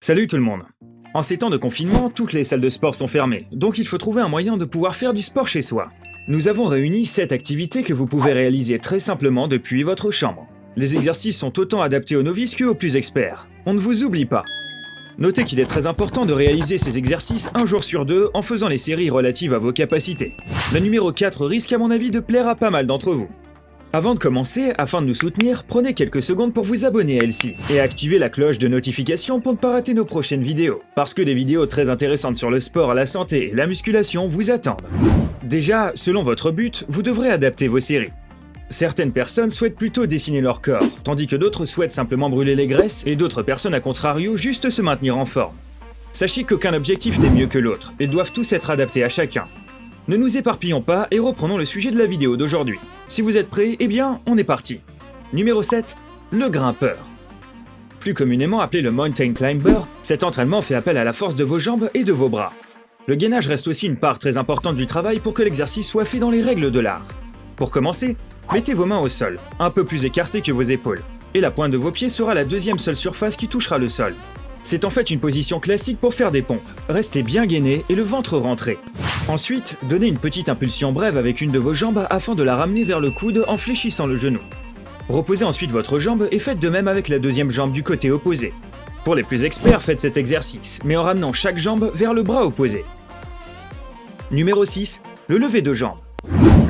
Salut tout le monde. En ces temps de confinement, toutes les salles de sport sont fermées, donc il faut trouver un moyen de pouvoir faire du sport chez soi. Nous avons réuni 7 activités que vous pouvez réaliser très simplement depuis votre chambre. Les exercices sont autant adaptés aux novices qu'aux plus experts. On ne vous oublie pas. Notez qu'il est très important de réaliser ces exercices un jour sur deux en faisant les séries relatives à vos capacités. La numéro 4 risque à mon avis de plaire à pas mal d'entre vous. Avant de commencer, afin de nous soutenir, prenez quelques secondes pour vous abonner à Elsie et activer la cloche de notification pour ne pas rater nos prochaines vidéos, parce que des vidéos très intéressantes sur le sport, la santé et la musculation vous attendent. Déjà, selon votre but, vous devrez adapter vos séries. Certaines personnes souhaitent plutôt dessiner leur corps, tandis que d'autres souhaitent simplement brûler les graisses et d'autres personnes à contrario juste se maintenir en forme. Sachez qu'aucun objectif n'est mieux que l'autre, ils doivent tous être adaptés à chacun. Ne nous éparpillons pas et reprenons le sujet de la vidéo d'aujourd'hui. Si vous êtes prêts, eh bien, on est parti. Numéro 7, le grimpeur. Plus communément appelé le mountain climber, cet entraînement fait appel à la force de vos jambes et de vos bras. Le gainage reste aussi une part très importante du travail pour que l'exercice soit fait dans les règles de l'art. Pour commencer, mettez vos mains au sol, un peu plus écartées que vos épaules, et la pointe de vos pieds sera la deuxième seule surface qui touchera le sol. C'est en fait une position classique pour faire des pompes. Restez bien gainé et le ventre rentré. Ensuite, donnez une petite impulsion brève avec une de vos jambes afin de la ramener vers le coude en fléchissant le genou. Reposez ensuite votre jambe et faites de même avec la deuxième jambe du côté opposé. Pour les plus experts, faites cet exercice, mais en ramenant chaque jambe vers le bras opposé. Numéro 6, le lever de jambe.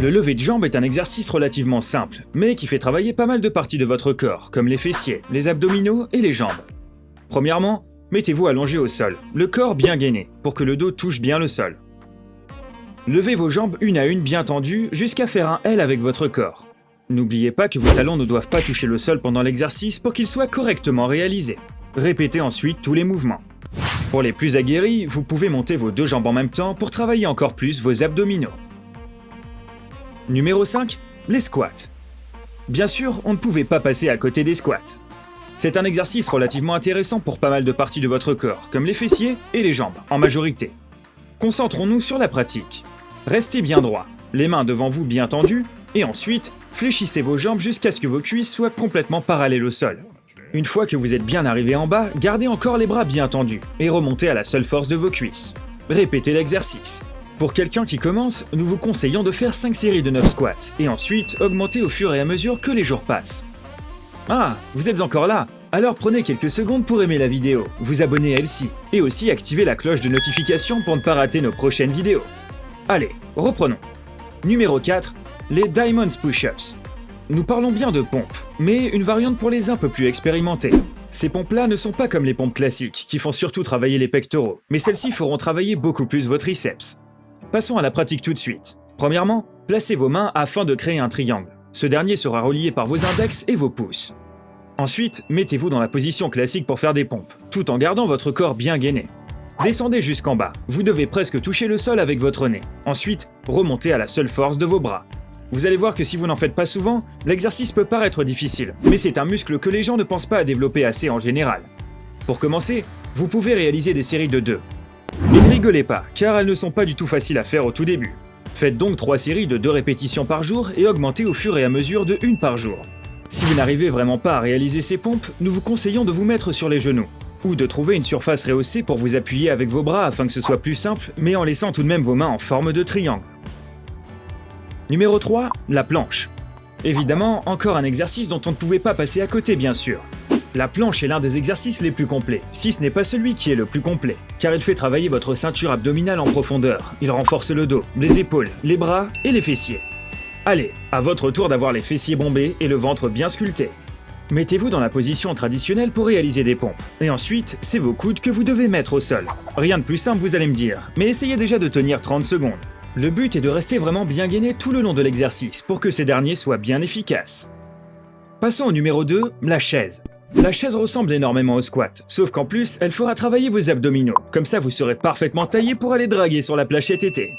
Le lever de jambe est un exercice relativement simple, mais qui fait travailler pas mal de parties de votre corps, comme les fessiers, les abdominaux et les jambes. Premièrement, mettez-vous allongé au sol, le corps bien gainé, pour que le dos touche bien le sol. Levez vos jambes une à une bien tendues jusqu'à faire un L avec votre corps. N'oubliez pas que vos talons ne doivent pas toucher le sol pendant l'exercice pour qu'il soit correctement réalisé. Répétez ensuite tous les mouvements. Pour les plus aguerris, vous pouvez monter vos deux jambes en même temps pour travailler encore plus vos abdominaux. Numéro 5, les squats. Bien sûr, on ne pouvait pas passer à côté des squats. C'est un exercice relativement intéressant pour pas mal de parties de votre corps, comme les fessiers et les jambes, en majorité. Concentrons-nous sur la pratique. Restez bien droit, les mains devant vous bien tendues, et ensuite, fléchissez vos jambes jusqu'à ce que vos cuisses soient complètement parallèles au sol. Une fois que vous êtes bien arrivé en bas, gardez encore les bras bien tendus, et remontez à la seule force de vos cuisses. Répétez l'exercice. Pour quelqu'un qui commence, nous vous conseillons de faire 5 séries de 9 squats, et ensuite augmenter au fur et à mesure que les jours passent. Ah, vous êtes encore là? Alors prenez quelques secondes pour aimer la vidéo, vous abonner à Elsie, et aussi activer la cloche de notification pour ne pas rater nos prochaines vidéos. Allez, reprenons. Numéro 4, les Diamonds Push-Ups. Nous parlons bien de pompes, mais une variante pour les un peu plus expérimentés. Ces pompes-là ne sont pas comme les pompes classiques, qui font surtout travailler les pectoraux, mais celles-ci feront travailler beaucoup plus vos triceps. Passons à la pratique tout de suite. Premièrement, placez vos mains afin de créer un triangle. Ce dernier sera relié par vos index et vos pouces. Ensuite, mettez-vous dans la position classique pour faire des pompes, tout en gardant votre corps bien gainé. Descendez jusqu'en bas, vous devez presque toucher le sol avec votre nez. Ensuite, remontez à la seule force de vos bras. Vous allez voir que si vous n'en faites pas souvent, l'exercice peut paraître difficile, mais c'est un muscle que les gens ne pensent pas à développer assez en général. Pour commencer, vous pouvez réaliser des séries de 2. Mais ne rigolez pas, car elles ne sont pas du tout faciles à faire au tout début. Faites donc 3 séries de 2 répétitions par jour et augmentez au fur et à mesure de 1 par jour. Si vous n'arrivez vraiment pas à réaliser ces pompes, nous vous conseillons de vous mettre sur les genoux, ou de trouver une surface rehaussée pour vous appuyer avec vos bras afin que ce soit plus simple, mais en laissant tout de même vos mains en forme de triangle. Numéro 3, la planche. Évidemment, encore un exercice dont on ne pouvait pas passer à côté bien sûr. La planche est l'un des exercices les plus complets, si ce n'est pas celui qui est le plus complet, car il fait travailler votre ceinture abdominale en profondeur. Il renforce le dos, les épaules, les bras et les fessiers. Allez, à votre tour d'avoir les fessiers bombés et le ventre bien sculpté. Mettez-vous dans la position traditionnelle pour réaliser des pompes. Et ensuite, c'est vos coudes que vous devez mettre au sol. Rien de plus simple vous allez me dire, mais essayez déjà de tenir 30 secondes. Le but est de rester vraiment bien gainé tout le long de l'exercice pour que ces derniers soient bien efficaces. Passons au numéro 2, la chaise. La chaise ressemble énormément au squat, sauf qu'en plus, elle fera travailler vos abdominaux. Comme ça, vous serez parfaitement taillé pour aller draguer sur la plage cet été.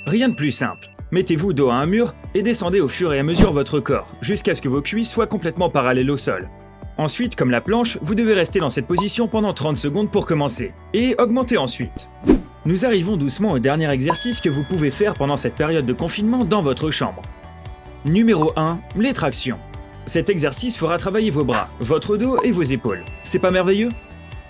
Rien de plus simple. Mettez-vous dos à un mur et descendez au fur et à mesure votre corps, jusqu'à ce que vos cuisses soient complètement parallèles au sol. Ensuite, comme la planche, vous devez rester dans cette position pendant 30 secondes pour commencer, et augmenter ensuite. Nous arrivons doucement au dernier exercice que vous pouvez faire pendant cette période de confinement dans votre chambre. Numéro 1, les tractions. Cet exercice fera travailler vos bras, votre dos et vos épaules. C'est pas merveilleux?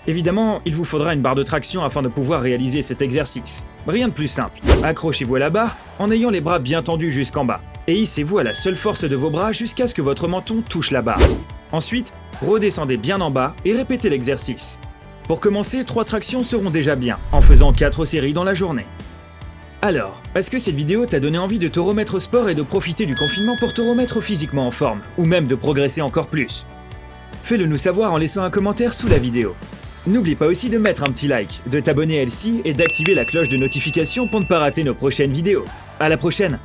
Évidemment, il vous faudra une barre de traction afin de pouvoir réaliser cet exercice. Rien de plus simple. Accrochez-vous à la barre en ayant les bras bien tendus jusqu'en bas. Et hissez-vous à la seule force de vos bras jusqu'à ce que votre menton touche la barre. Ensuite, redescendez bien en bas et répétez l'exercice. Pour commencer, 3 tractions seront déjà bien, en faisant 4 séries dans la journée. Alors, est-ce que cette vidéo t'a donné envie de te remettre au sport et de profiter du confinement pour te remettre physiquement en forme, ou même de progresser encore plus? Fais-le nous savoir en laissant un commentaire sous la vidéo. N'oublie pas aussi de mettre un petit like, de t'abonner à LC et d'activer la cloche de notification pour ne pas rater nos prochaines vidéos. À la prochaine!